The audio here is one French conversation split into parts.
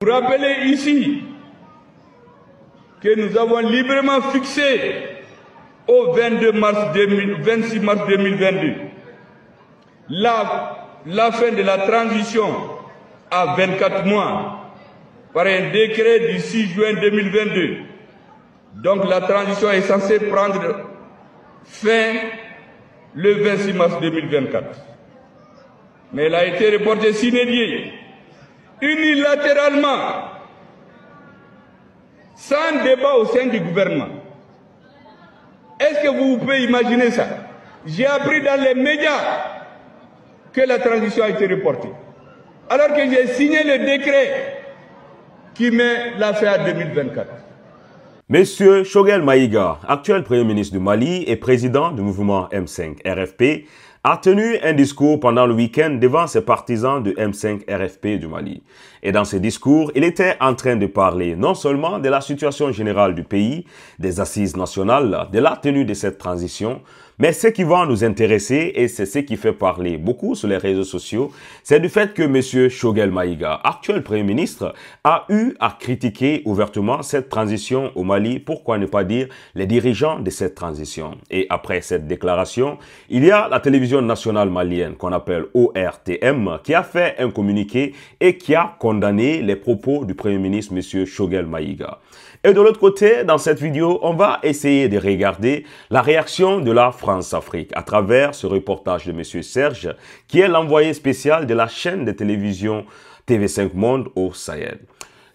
Vous rappelez ici que nous avons librement fixé au 26 mars 2022 la fin de la transition à 24 mois par un décret du 6 juin 2022. Donc la transition est censée prendre fin le 26 mars 2024. Mais elle a été reportée sine die, unilatéralement, sans débat au sein du gouvernement. Est-ce que vous pouvez imaginer ça? J'ai appris dans les médias que la transition a été reportée, alors que j'ai signé le décret qui met la fin à 2024. Monsieur Choguel Maïga, actuel Premier ministre du Mali et président du mouvement M5 RFP, a tenu un discours pendant le week-end devant ses partisans du M5 RFP du Mali. Et dans ce discours, il était en train de parler non seulement de la situation générale du pays, des assises nationales, de la tenue de cette transition, mais ce qui va nous intéresser, et c'est ce qui fait parler beaucoup sur les réseaux sociaux, c'est du fait que M. Choguel Maïga, actuel Premier ministre, a eu à critiquer ouvertement cette transition au Mali, pourquoi ne pas dire les dirigeants de cette transition. Et après cette déclaration, il y a la télévision nationale malienne qu'on appelle ORTM qui a fait un communiqué et qui a condamné les propos du Premier ministre M. Choguel Maïga. Et de l'autre côté, dans cette vidéo, on va essayer de regarder la réaction de la France-Afrique à travers ce reportage de M. Serge, qui est l'envoyé spécial de la chaîne de télévision TV5 Monde au Sahel.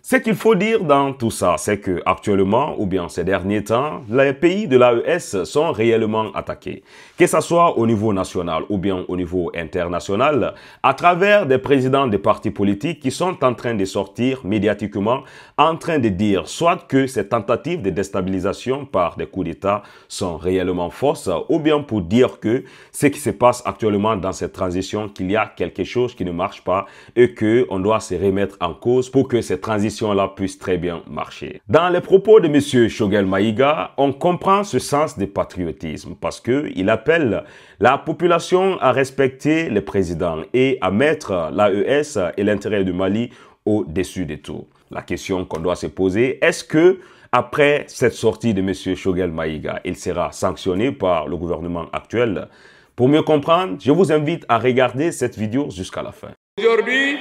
Ce qu'il faut dire dans tout ça, c'est que actuellement, ou bien ces derniers temps, les pays de l'AES sont réellement attaqués. Que ce soit au niveau national ou bien au niveau international, à travers des présidents des partis politiques qui sont en train de sortir médiatiquement, en train de dire soit que ces tentatives de déstabilisation par des coups d'État sont réellement fausses, ou bien pour dire que ce qui se passe actuellement dans cette transition, qu'il y a quelque chose qui ne marche pas et qu'on doit se remettre en cause pour que cette transition-là puisse très bien marcher. Dans les propos de M. Choguel Maïga, on comprend ce sens de patriotisme parce qu'il appelle la population à respecter le président et à mettre l'AES et l'intérêt du Mali au-dessus de tout. La question qu'on doit se poser, est-ce que après cette sortie de M. Choguel Maïga, il sera sanctionné par le gouvernement actuel? Pour mieux comprendre, je vous invite à regarder cette vidéo jusqu'à la fin. Aujourd'hui,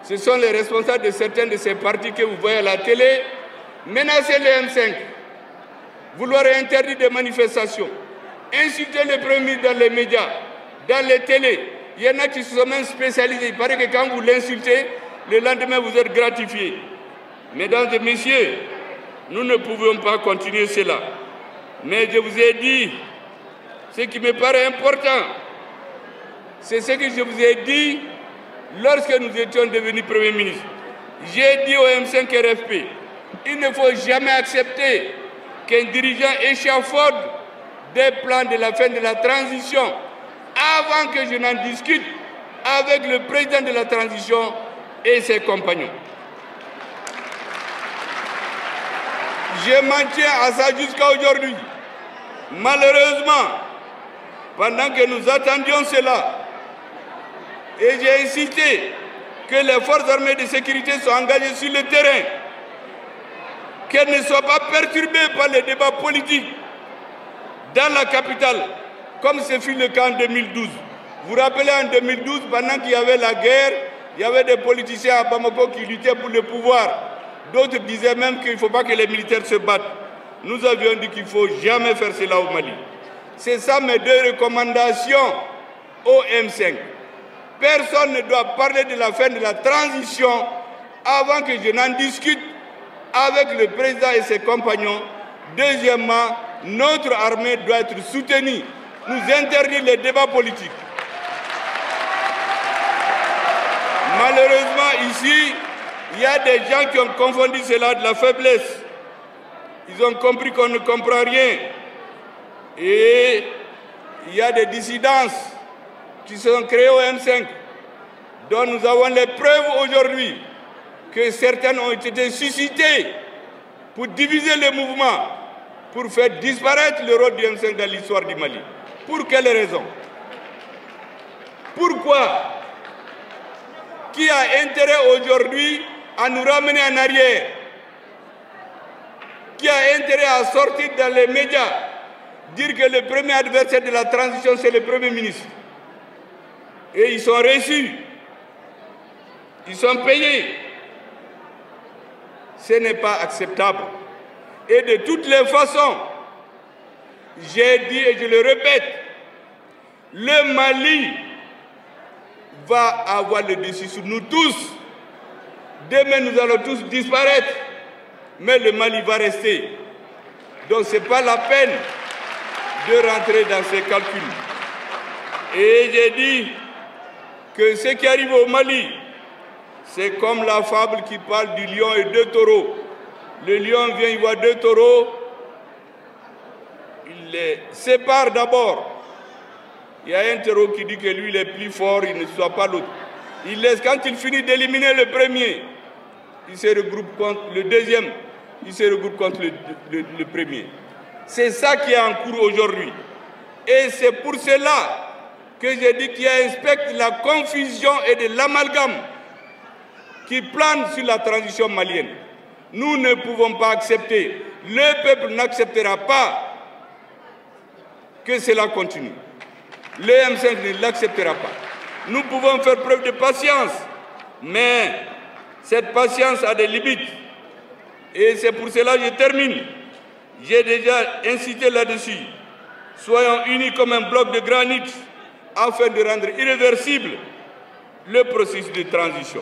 ce sont les responsables de certains de ces partis que vous voyez à la télé menacer le M5, vouloir interdire des manifestations, insulter le Premier ministre dans les médias, dans les télés. Il y en a qui se sont même spécialisés. Il paraît que quand vous l'insultez, le lendemain vous êtes gratifié. Mesdames et messieurs, nous ne pouvons pas continuer cela. Mais je vous ai dit, ce qui me paraît important, c'est ce que je vous ai dit lorsque nous étions devenus Premier ministre. J'ai dit au M5 RFP, il ne faut jamais accepter qu'un dirigeant échafaude des plans de la fin de la transition avant que je n'en discute avec le président de la transition et ses compagnons. Je m'en tiens à ça jusqu'à aujourd'hui. Malheureusement, pendant que nous attendions cela, et j'ai insisté que les forces armées de sécurité soient engagées sur le terrain, qu'elles ne soient pas perturbées par les débats politiques dans la capitale, comme ce fut le cas en 2012. Vous vous rappelez, en 2012, pendant qu'il y avait la guerre, il y avait des politiciens à Bamako qui luttaient pour le pouvoir. D'autres disaient même qu'il ne faut pas que les militaires se battent. Nous avions dit qu'il ne faut jamais faire cela au Mali. C'est ça mes deux recommandations au M5. Personne ne doit parler de la fin de la transition avant que je n'en discute avec le président et ses compagnons. Deuxièmement, notre armée doit être soutenue. Nous interdire les débats politiques. Malheureusement, ici, il y a des gens qui ont confondu cela de la faiblesse. Ils ont compris qu'on ne comprend rien. Et il y a des dissidences qui sont créées au M5, dont nous avons les preuves aujourd'hui que certaines ont été suscitées pour diviser le mouvement, pour faire disparaître le rôle du M5 dans l'histoire du Mali. Pour quelles raisons? Pourquoi? Qui a intérêt aujourd'hui à nous ramener en arrière, qui a intérêt à sortir dans les médias, dire que le premier adversaire de la transition, c'est le Premier ministre. Et ils sont reçus, ils sont payés. Ce n'est pas acceptable. Et de toutes les façons, j'ai dit et je le répète, le Mali va avoir le dessus sur nous tous. Demain, nous allons tous disparaître, mais le Mali va rester. Donc, ce n'est pas la peine de rentrer dans ces calculs. Et j'ai dit que ce qui arrive au Mali, c'est comme la fable qui parle du lion et deux taureaux. Le lion vient, il voit deux taureaux, il les sépare d'abord. Il y a un taureau qui dit que lui, il est plus fort, il ne soit pas l'autre. Il laisse, quand il finit d'éliminer le premier, il se regroupe contre le deuxième, il se regroupe contre le premier. C'est ça qui est en cours aujourd'hui. Et c'est pour cela que j'ai dit qu'il y a un spectre de la confusion et de l'amalgame qui plane sur la transition malienne. Nous ne pouvons pas accepter, le peuple n'acceptera pas que cela continue. Le M5 ne l'acceptera pas. Nous pouvons faire preuve de patience, mais cette patience a des limites. Et c'est pour cela que je termine. J'ai déjà incité là-dessus. Soyons unis comme un bloc de granit afin de rendre irréversible le processus de transition.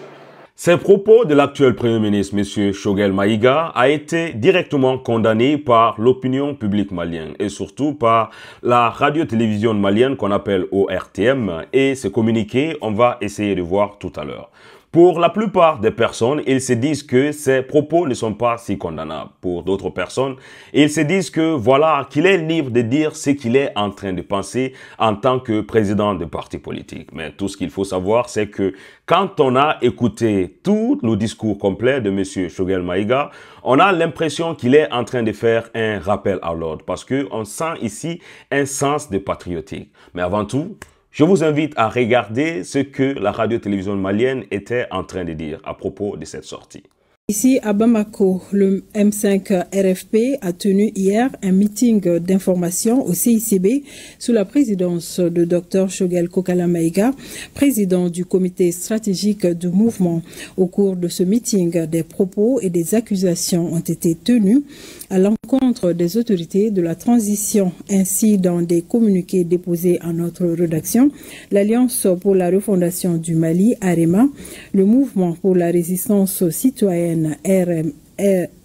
Ces propos de l'actuel Premier ministre, M. Choguel Maïga, a été directement condamné par l'opinion publique malienne et surtout par la radio-télévision malienne qu'on appelle ORTM, et ce communiqué, on va essayer de voir tout à l'heure. Pour la plupart des personnes, ils se disent que ces propos ne sont pas si condamnables. Pour d'autres personnes, ils se disent que voilà, qu'il est libre de dire ce qu'il est en train de penser en tant que président de parti politique. Mais tout ce qu'il faut savoir, c'est que quand on a écouté tout le discours complet de M. Choguel Maïga, on a l'impression qu'il est en train de faire un rappel à l'ordre parce qu'on sent ici un sens de patriotique. Mais avant tout, je vous invite à regarder ce que la radio-télévision malienne était en train de dire à propos de cette sortie. Ici à Bamako, le M5 RFP a tenu hier un meeting d'information au CICB sous la présidence de Dr Choguel Kokala Maïga, président du comité stratégique du mouvement. Au cours de ce meeting, des propos et des accusations ont été tenus à l'encontre des autorités de la transition. Ainsi, dans des communiqués déposés à notre rédaction, l'Alliance pour la refondation du Mali, AREMA, le mouvement pour la résistance citoyenne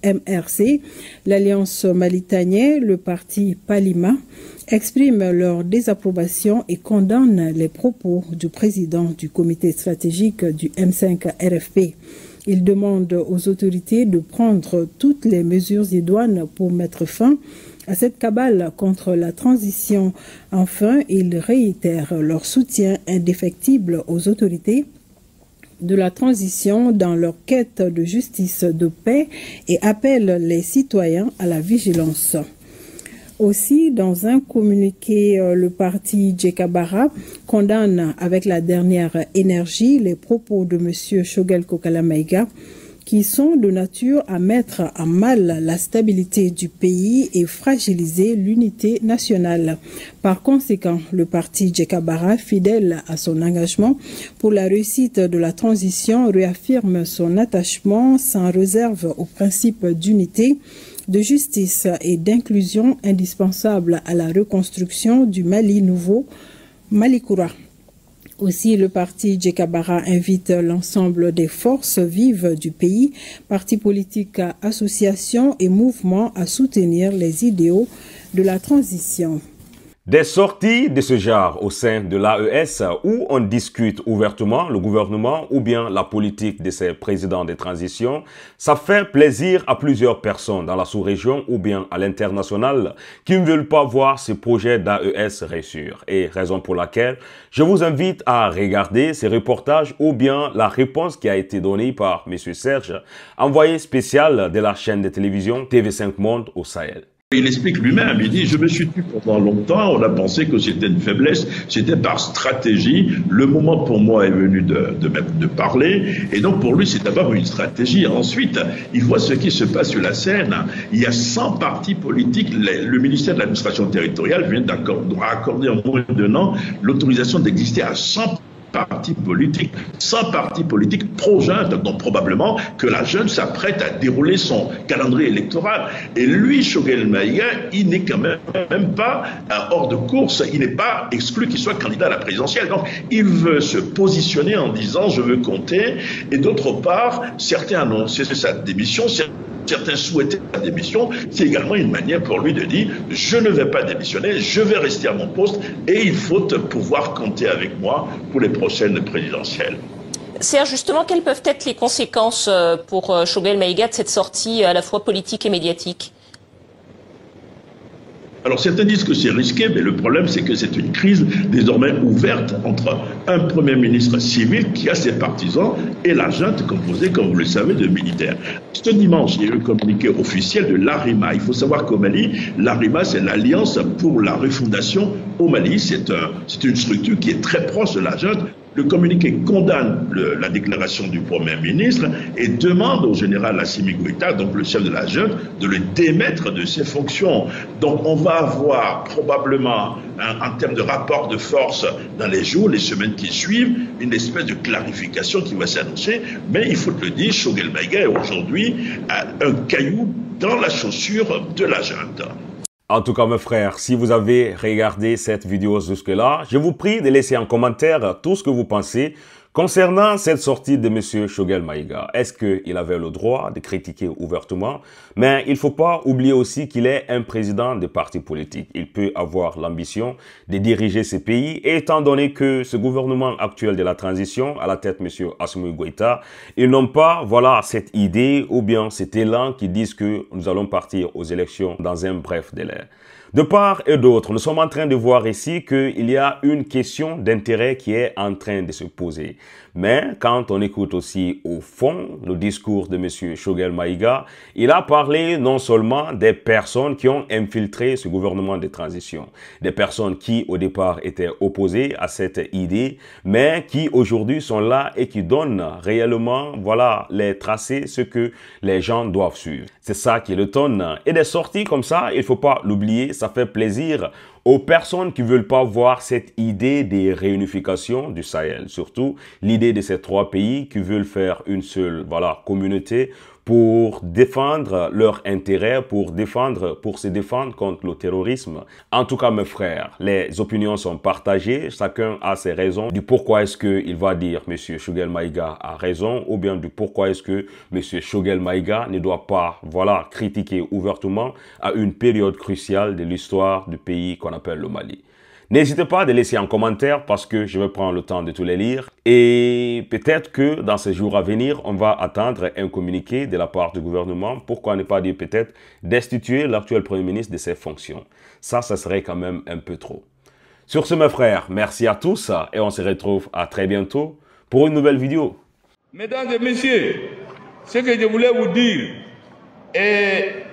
MRC, l'Alliance malitanienne, le parti Palima, expriment leur désapprobation et condamnent les propos du président du comité stratégique du M5 RFP. Ils demandent aux autorités de prendre toutes les mesures idoines pour mettre fin à cette cabale contre la transition. Enfin, ils réitèrent leur soutien indéfectible aux autorités de la transition dans leur quête de justice, de paix et appellent les citoyens à la vigilance. Aussi, dans un communiqué, le parti Djekabara condamne avec la dernière énergie les propos de M. Choguel Kokala Maïga qui sont de nature à mettre à mal la stabilité du pays et fragiliser l'unité nationale. Par conséquent, le parti Djekabara, fidèle à son engagement pour la réussite de la transition, réaffirme son attachement sans réserve au principe d'unité, de justice et d'inclusion indispensable à la reconstruction du Mali nouveau, Malikoura. Aussi, le parti Djekabara invite l'ensemble des forces vives du pays, partis politiques, associations et mouvements à soutenir les idéaux de la transition. Des sorties de ce genre au sein de l'AES où on discute ouvertement le gouvernement ou bien la politique de ses présidents de transition, ça fait plaisir à plusieurs personnes dans la sous-région ou bien à l'international qui ne veulent pas voir ce projet d'AES réussir. Et raison pour laquelle je vous invite à regarder ces reportages ou bien la réponse qui a été donnée par M. Serge, envoyé spécial de la chaîne de télévision TV5 Monde au Sahel. Il explique lui-même, il dit « Je me suis tué pendant longtemps, on a pensé que c'était une faiblesse, c'était par stratégie. Le moment pour moi est venu de parler. » Et donc pour lui, c'est d'abord une stratégie. Ensuite, il voit ce qui se passe sur la scène. Il y a 100 partis politiques. Le ministère de l'administration territoriale vient d'accorder en moins d'un an l'autorisation d'exister à 100 partis politiques, 100 partis politiques pro-junte, donc probablement que la junte s'apprête à dérouler son calendrier électoral. Et lui, Choguel Maïga, il n'est quand même pas hors de course, il n'est pas exclu qu'il soit candidat à la présidentielle. Donc il veut se positionner en disant je veux compter, et d'autre part, certains annoncent sa démission, certains souhaitaient la démission, c'est également une manière pour lui de dire « Je ne vais pas démissionner, je vais rester à mon poste et il faut pouvoir compter avec moi pour les prochaines présidentielles. » Serge, justement, quelles peuvent être les conséquences pour Choguel Maïga de cette sortie à la fois politique et médiatique ? Alors certains disent que c'est risqué, mais le problème c'est que c'est une crise désormais ouverte entre un Premier ministre civil qui a ses partisans et la junte composée, comme vous le savez, de militaires. Ce dimanche, il y a eu un communiqué officiel de l'ARIMA. Il faut savoir qu'au Mali, l'ARIMA c'est l'Alliance pour la refondation au Mali. C'est une structure qui est très proche de la junte. Le communiqué condamne la déclaration du Premier ministre et demande au général Assimi Goïta, donc le chef de la junte, de le démettre de ses fonctions. Donc on va avoir probablement, en termes de rapport de force dans les jours, les semaines qui suivent, une espèce de clarification qui va s'annoncer. Mais il faut le dire, Choguel Maïga est aujourd'hui un caillou dans la chaussure de la junte. En tout cas, mes frères, si vous avez regardé cette vidéo jusque-là, je vous prie de laisser en commentaire tout ce que vous pensez concernant cette sortie de M. Choguel Maïga. Est-ce qu'il avait le droit de critiquer ouvertement? Mais il ne faut pas oublier aussi qu'il est un président de parti politique. Il peut avoir l'ambition de diriger ce pays. Et étant donné que ce gouvernement actuel de la transition, à la tête M. Assimi Goïta, ils n'ont pas, voilà, cette idée ou bien cet élan qui disent que nous allons partir aux élections dans un bref délai. De part et d'autre, nous sommes en train de voir ici qu'il y a une question d'intérêt qui est en train de se poser. Mais quand on écoute aussi au fond le discours de M. Choguel Maïga, il a parlé non seulement des personnes qui ont infiltré ce gouvernement de transition, des personnes qui au départ étaient opposées à cette idée, mais qui aujourd'hui sont là et qui donnent réellement, voilà, les tracés, ce que les gens doivent suivre. C'est ça qui le tonne. Et des sorties comme ça, il ne faut pas l'oublier, ça fait plaisir aux personnes qui ne veulent pas voir cette idée de réunification du Sahel. Surtout l'idée de ces trois pays qui veulent faire une seule, voilà, communauté pour défendre leurs intérêts, pour se défendre contre le terrorisme. En tout cas, mes frères, les opinions sont partagées. Chacun a ses raisons du pourquoi est-ce qu'il va dire M. Choguel Maïga a raison, ou bien du pourquoi est-ce que M. Choguel Maïga ne doit pas, voilà, critiquer ouvertement à une période cruciale de l'histoire du pays qu'on appelle le Mali. N'hésitez pas à les laisser en commentaire parce que je vais prendre le temps de tous les lire. Et peut-être que dans ces jours à venir, on va attendre un communiqué de la part du gouvernement. Pourquoi ne pas dire peut-être destituer l'actuel Premier ministre de ses fonctions. Ça serait quand même un peu trop. Sur ce, mes frères, merci à tous et on se retrouve à très bientôt pour une nouvelle vidéo. Mesdames et messieurs, ce que je voulais vous dire est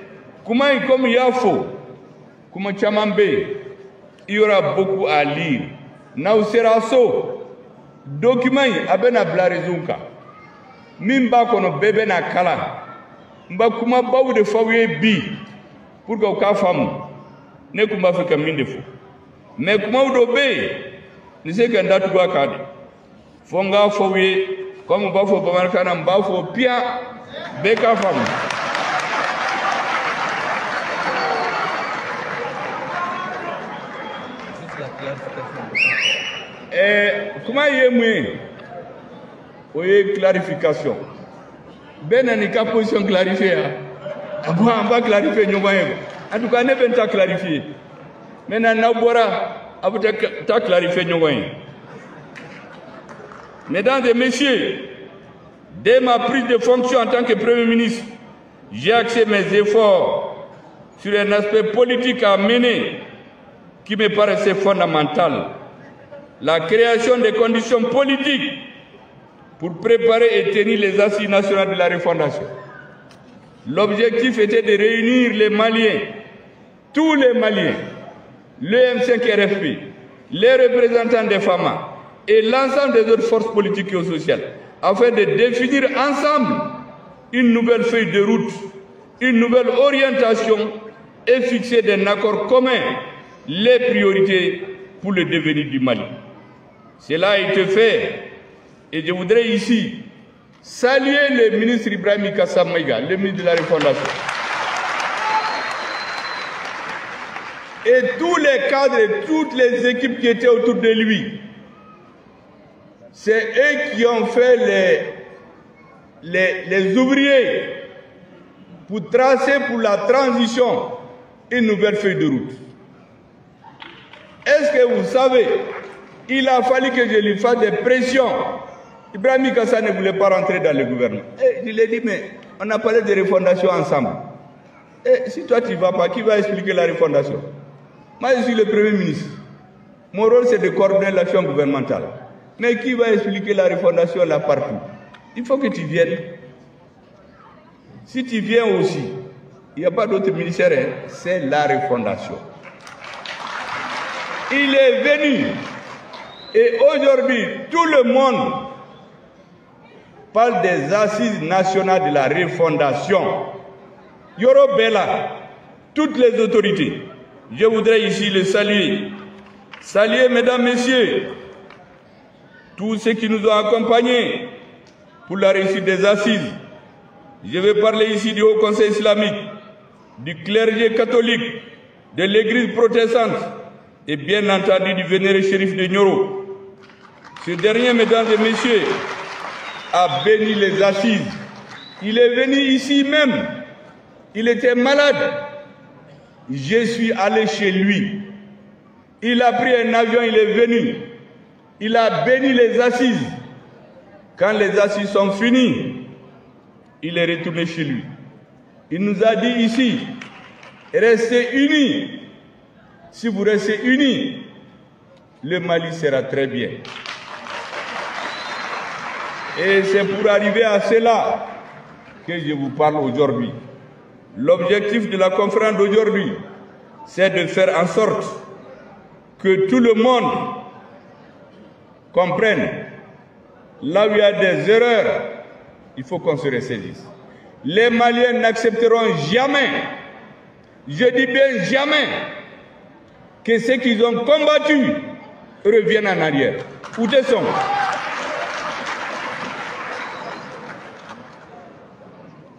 comment comme Yafo, comment Chamambe, il y aura beaucoup à lire. Now seraso document abena blarizunka. Mimba kono bebe na kala. Mba kuma bawu de fawe bi pour que ka famu. Ne kuma fika minde fo. Mais kuma udo be ni se kan datu gwa kadi. Fonga fawe comme ba fo bamarka na mba fo pia be ka famu. Comment est une clarification? Ben ni ka position clarifiée. On va clarifier nous en tout cas ne ben ta clarifier. Maintenant na bora abu ta clarifier nous. Mesdames et messieurs, dès ma prise de fonction en tant que Premier ministre, j'ai axé mes efforts sur un aspect politique à mener qui me paraissait fondamental. La création des conditions politiques pour préparer et tenir les assises nationales de la refondation. L'objectif était de réunir les Maliens tous les Maliens, le M5 RFP, les représentants des FAMA et l'ensemble des autres forces politiques et sociales, afin de définir ensemble une nouvelle feuille de route, une nouvelle orientation et fixer d'un accord commun les priorités pour le devenir du Mali. Cela a été fait et je voudrais ici saluer le ministre Ibrahim Kassam Maïga, le ministre de la Refondation. Et tous les cadres et toutes les équipes qui étaient autour de lui, c'est eux qui ont fait les ouvriers pour tracer pour la transition une nouvelle feuille de route. Est-ce que vous savez, il a fallu que je lui fasse des pressions. Ibrahim Kassa ne voulait pas rentrer dans le gouvernement. Et je lui ai dit, mais on a parlé de refondation ensemble. Et si toi tu ne vas pas, qui va expliquer la refondation? Moi je suis le Premier ministre. Mon rôle c'est de coordonner l'action gouvernementale. Mais qui va expliquer la refondation là partout? Il faut que tu viennes. Si tu viens aussi, il n'y a pas d'autre ministère, hein, c'est la refondation. Il est venu et aujourd'hui tout le monde parle des assises nationales de la refondation. Yoro Bella, toutes les autorités, je voudrais ici le saluer. Saluer, mesdames, messieurs, tous ceux qui nous ont accompagnés pour la réussite des assises. Je vais parler ici du Haut Conseil islamique, du clergé catholique, de l'église protestante et bien entendu du vénéré shérif de Nioro. Ce dernier, mesdames et messieurs, a béni les assises. Il est venu ici même. Il était malade. Je suis allé chez lui. Il a pris un avion, il est venu. Il a béni les assises. Quand les assises sont finies, il est retourné chez lui. Il nous a dit ici, restez unis. Si vous restez unis, le Mali sera très bien. Et c'est pour arriver à cela que je vous parle aujourd'hui. L'objectif de la conférence d'aujourd'hui, c'est de faire en sorte que tout le monde comprenne. Là où il y a des erreurs, il faut qu'on se ressaisisse. Les Maliens n'accepteront jamais, je dis bien jamais, que ceux qu'ils ont combattus reviennent en arrière. Où ils sont?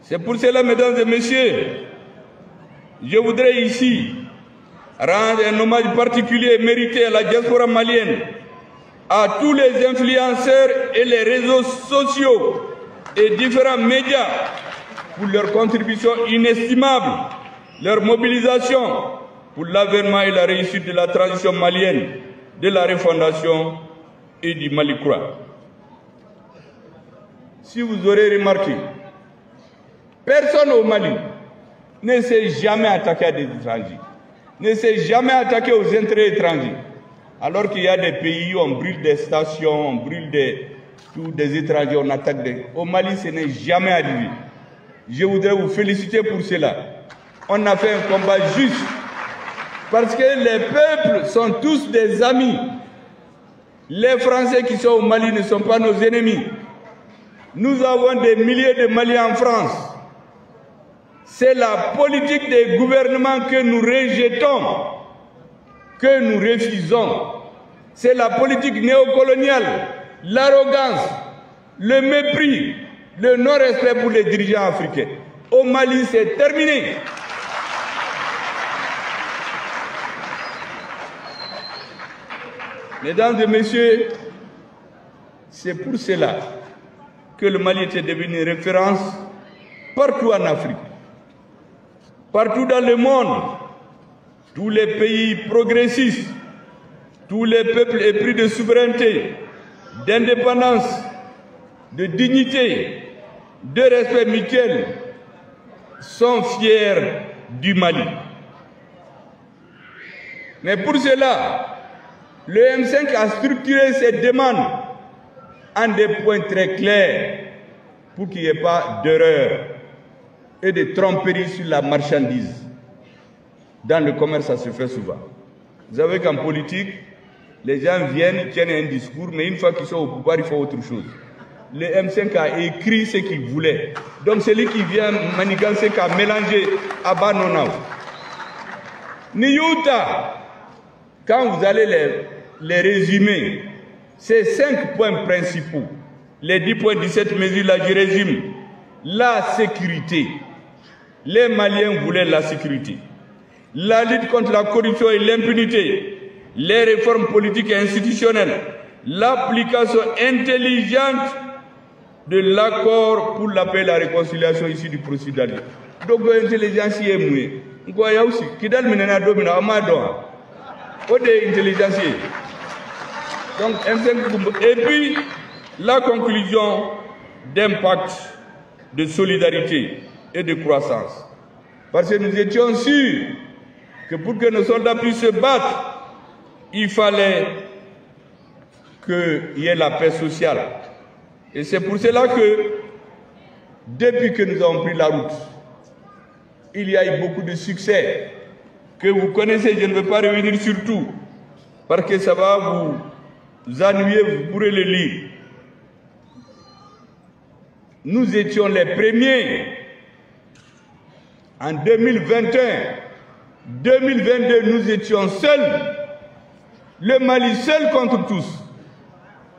C'est pour cela, mesdames et messieurs, je voudrais ici rendre un hommage particulier et mérité à la diaspora malienne, à tous les influenceurs et les réseaux sociaux et différents médias pour leur contribution inestimable, leur mobilisation pour l'avènement et la réussite de la transition malienne, de la refondation et du Mali croix. Si vous aurez remarqué, personne au Mali ne s'est jamais attaqué à des étrangers, ne s'est jamais attaqué aux intérêts étrangers. Alors qu'il y a des pays où on brûle des stations, on brûle des étrangers, on attaque des... Au Mali, ce n'est jamais arrivé. Je voudrais vous féliciter pour cela. On a fait un combat juste. Parce que les peuples sont tous des amis. Les Français qui sont au Mali ne sont pas nos ennemis. Nous avons des milliers de Maliens en France. C'est la politique des gouvernements que nous rejetons, que nous refusons. C'est la politique néocoloniale, l'arrogance, le mépris, le non-respect pour les dirigeants africains. Au Mali, c'est terminé. Mesdames et messieurs, c'est pour cela que le Mali était devenu une référence partout en Afrique. Partout dans le monde, tous les pays progressistes, tous les peuples épris de souveraineté, d'indépendance, de dignité, de respect mutuel, sont fiers du Mali. Mais pour cela, le M5 a structuré ses demandes en des points très clairs pour qu'il n'y ait pas d'erreur et de tromperie sur la marchandise. Dans le commerce, ça se fait souvent. Vous savez qu'en politique, les gens viennent, tiennent un discours, mais une fois qu'ils sont au pouvoir, ils font autre chose. Le M5 a écrit ce qu'il voulait. Donc celui qui vient manigancer, qui a mélangé à Banonao. Niyuta, quand vous allez les résumer, c'est 5 points principaux. Les 10 points, 17 mesures, là, je résume. La sécurité. Les Maliens voulaient la sécurité. La lutte contre la corruption et l'impunité. Les réformes politiques et institutionnelles. L'application intelligente de l'accord pour la paix et la réconciliation ici du procédure. Donc l'intelligence est mouillée. Il y a aussi Kidal Menena Domina Amadon. Intelligence. Donc et puis la conclusion d'impact, de solidarité et de croissance. Parce que nous étions sûrs que pour que nos soldats puissent se battre, il fallait qu'il y ait la paix sociale. Et c'est pour cela que, depuis que nous avons pris la route, il y a eu beaucoup de succès que vous connaissez, je ne veux pas revenir sur tout, parce que ça va vous ennuyer, vous pourrez le lire. Nous étions les premiers en 2021. 2022, nous étions seuls. Le Mali seul contre tous.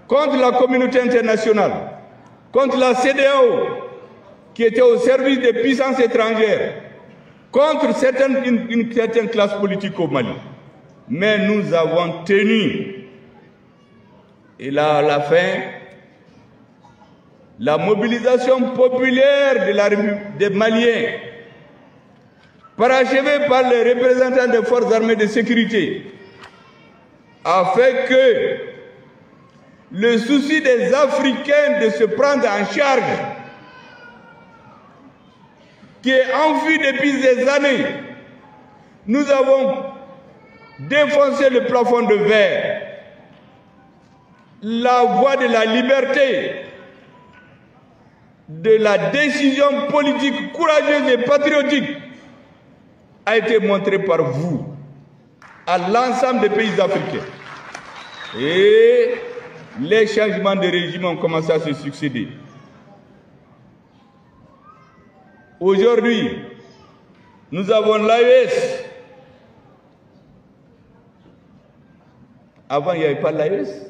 Contre la communauté internationale. Contre la CEDEAO, qui était au service des puissances étrangères. Contre une certaine classe politique au Mali. Mais nous avons tenu. Et là, à la fin, la mobilisation populaire des Maliens, parachevée par les représentants des forces armées de sécurité, a fait que le souci des Africains de se prendre en charge, qui est enfui depuis des années, nous avons défoncé le plafond de verre. La voie de la liberté, de la décision politique courageuse et patriotique a été montrée par vous à l'ensemble des pays africains. Et les changements de régime ont commencé à se succéder. Aujourd'hui, nous avons l'AES. Avant, il n'y avait pas l'AES.